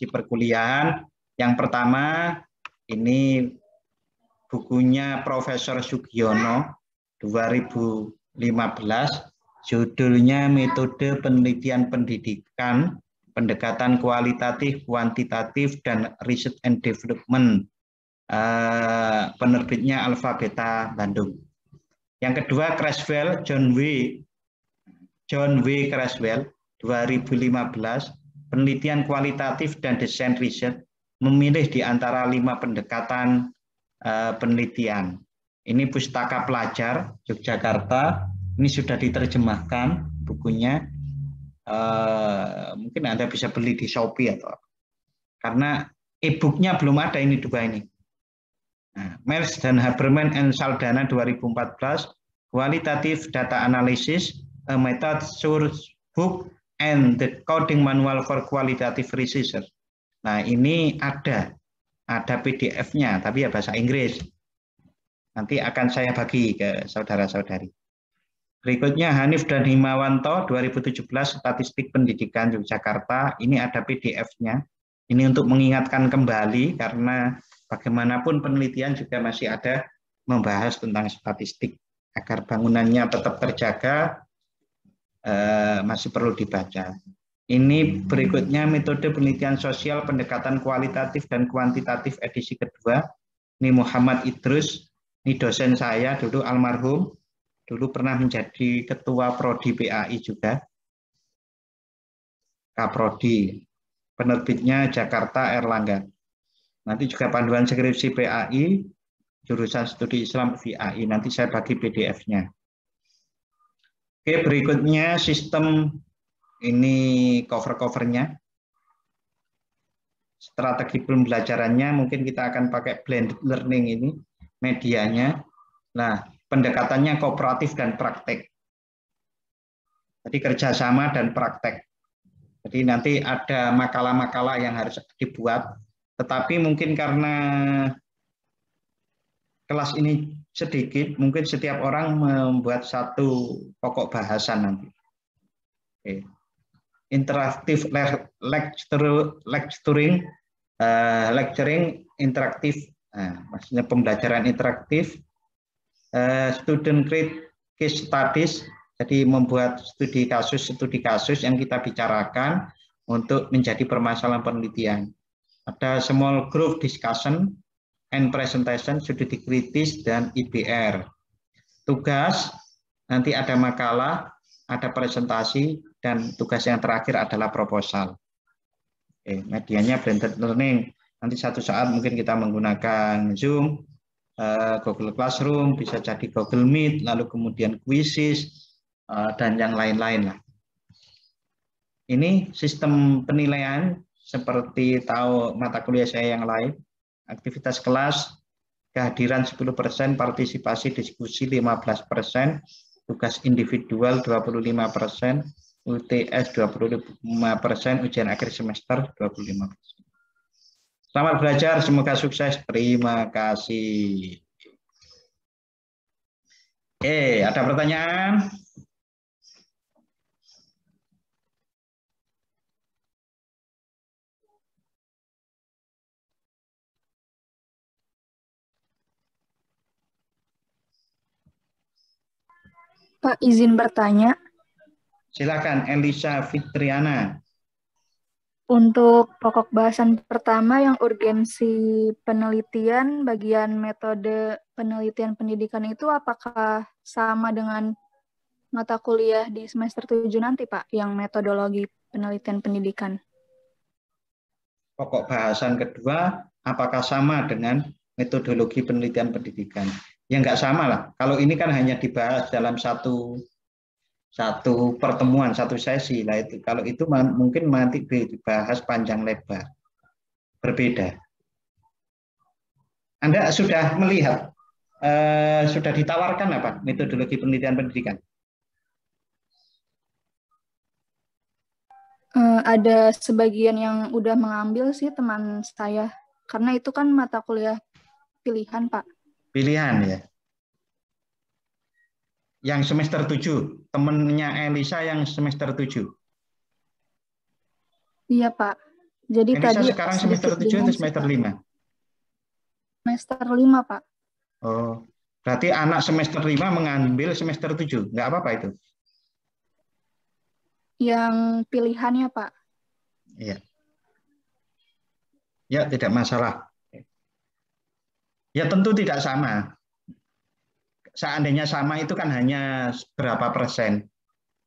perkuliahan. Yang pertama, ini bukunya Profesor Sugiono 2015, judulnya Metode Penelitian Pendidikan pendekatan kualitatif, kuantitatif, dan research and development. Penerbitnya Alpha Beta Bandung. Yang kedua, Creswell, John W. Creswell, 2015, penelitian kualitatif dan desain riset, memilih di antara 5 pendekatan penelitian. Ini Pustaka Pelajar, Yogyakarta. Ini sudah diterjemahkan bukunya. Mungkin Anda bisa beli di Shopee atau apa. Karena e-booknya belum ada ini 2 ini. Nah, Miles dan Haberman and Saldana 2014, Qualitative Data Analysis, a Method Source Book and the Coding Manual for Qualitative Research. Nah, ini ada PDF-nya, tapi ya bahasa Inggris. Nanti akan saya bagi ke saudara-saudari. Berikutnya Hanif dan Himawanto 2017 Statistik Pendidikan Yogyakarta. Ini ada PDF-nya. Ini untuk mengingatkan kembali karena bagaimanapun penelitian juga masih ada membahas tentang statistik agar bangunannya tetap terjaga, masih perlu dibaca. Ini berikutnya metode penelitian sosial pendekatan kualitatif dan kuantitatif edisi kedua. Ini Muhammad Idrus, ini dosen saya dulu almarhum. Dulu pernah menjadi ketua Prodi PAI juga. Kaprodi. Penerbitnya Jakarta Erlangga. Nanti juga panduan skripsi PAI, jurusan studi Islam VAI. Nanti saya bagi PDF-nya. Oke, berikutnya sistem ini cover-covernya. Strategi pembelajarannya mungkin kita akan pakai blended learning ini, medianya. Nah, pendekatannya kooperatif dan praktek. Jadi kerjasama dan praktek. Jadi nanti ada makalah-makalah yang harus dibuat, tetapi mungkin karena kelas ini sedikit, mungkin setiap orang membuat satu pokok bahasan nanti. Oke. Interaktif lecturing interaktif, maksudnya pembelajaran interaktif. Student create case studies, jadi membuat studi kasus yang kita bicarakan untuk menjadi permasalahan penelitian. Ada small group discussion and presentation, studi kritis, dan IBR. Tugas, nanti ada makalah, ada presentasi, dan tugas yang terakhir adalah proposal. Oke, medianya blended learning. Nanti satu saat mungkin kita menggunakan Zoom, Google Classroom, bisa jadi Google Meet, lalu kemudian quizzes, dan yang lain-lain lah. Ini sistem penilaian seperti tahu mata kuliah saya yang lain. Aktivitas kelas, kehadiran 10%, partisipasi diskusi 15%, tugas individual 25%, UTS 25%, ujian akhir semester 25%. Selamat belajar, semoga sukses. Terima kasih. Oke, ada pertanyaan? Pak, izin bertanya. Silakan, Elisa Fitriana. Untuk pokok bahasan pertama yang urgensi penelitian, bagian metode penelitian pendidikan itu apakah sama dengan mata kuliah di semester 7 nanti, Pak, yang metodologi penelitian pendidikan? Pokok bahasan kedua, apakah sama dengan metodologi penelitian pendidikan? Ya nggak sama lah. Kalau ini kan hanya dibahas dalam satu pertemuan, satu sesi lah itu. Kalau itu mungkin nanti dibahas panjang lebar, berbeda. Anda sudah melihat, sudah ditawarkan apa metodologi penelitian pendidikan? Ada sebagian yang udah mengambil sih teman saya, karena itu kan mata kuliah pilihan, Pak. Pilihan ya. Yang semester 7, temennya Elisa yang semester 7. Iya, Pak. Jadi Elisa tadi sekarang semester 7 atau semester 5? Semester 5, Pak. Oh, berarti anak semester 5 mengambil semester 7. Nggak apa-apa itu? Yang pilihannya, Pak. Ya. Ya, tidak masalah. Ya, tentu tidak sama. Seandainya sama itu kan hanya berapa persen.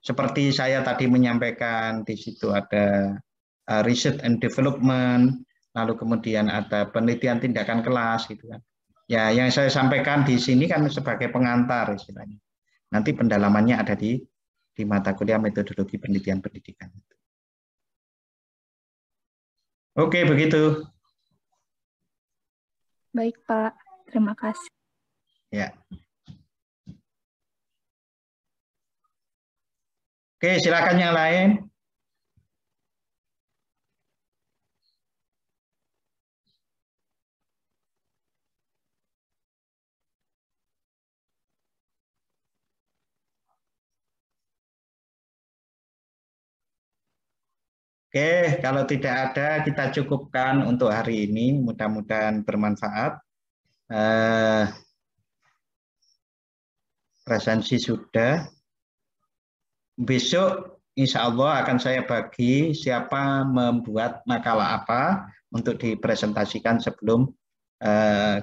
Seperti saya tadi menyampaikan, di situ ada research and development, lalu kemudian ada penelitian tindakan kelas gitu kan. Ya, yang saya sampaikan di sini kan sebagai pengantar istilahnya. Nanti pendalamannya ada di mata kuliah metodologi penelitian pendidikan. Oke, begitu. Baik, Pak. Terima kasih. Ya. Oke, silakan yang lain. Oke, kalau tidak ada kita cukupkan untuk hari ini. Mudah-mudahan bermanfaat. Presensi sudah. Besok insya Allah akan saya bagi siapa membuat makalah apa untuk dipresentasikan sebelum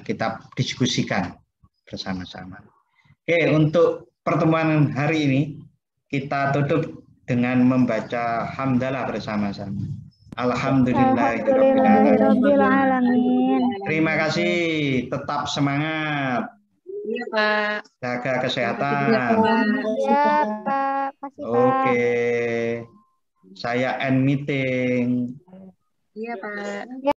kita diskusikan bersama-sama. Oke, untuk pertemuan hari ini kita tutup dengan membaca hamdalah bersama-sama. Alhamdulillahirobbilalamin. Terima kasih, tetap semangat. Iya, Pak. Jaga kesehatan. Iya, Pak. Makasih, Pak. Oke. Saya end meeting. Iya, Pak.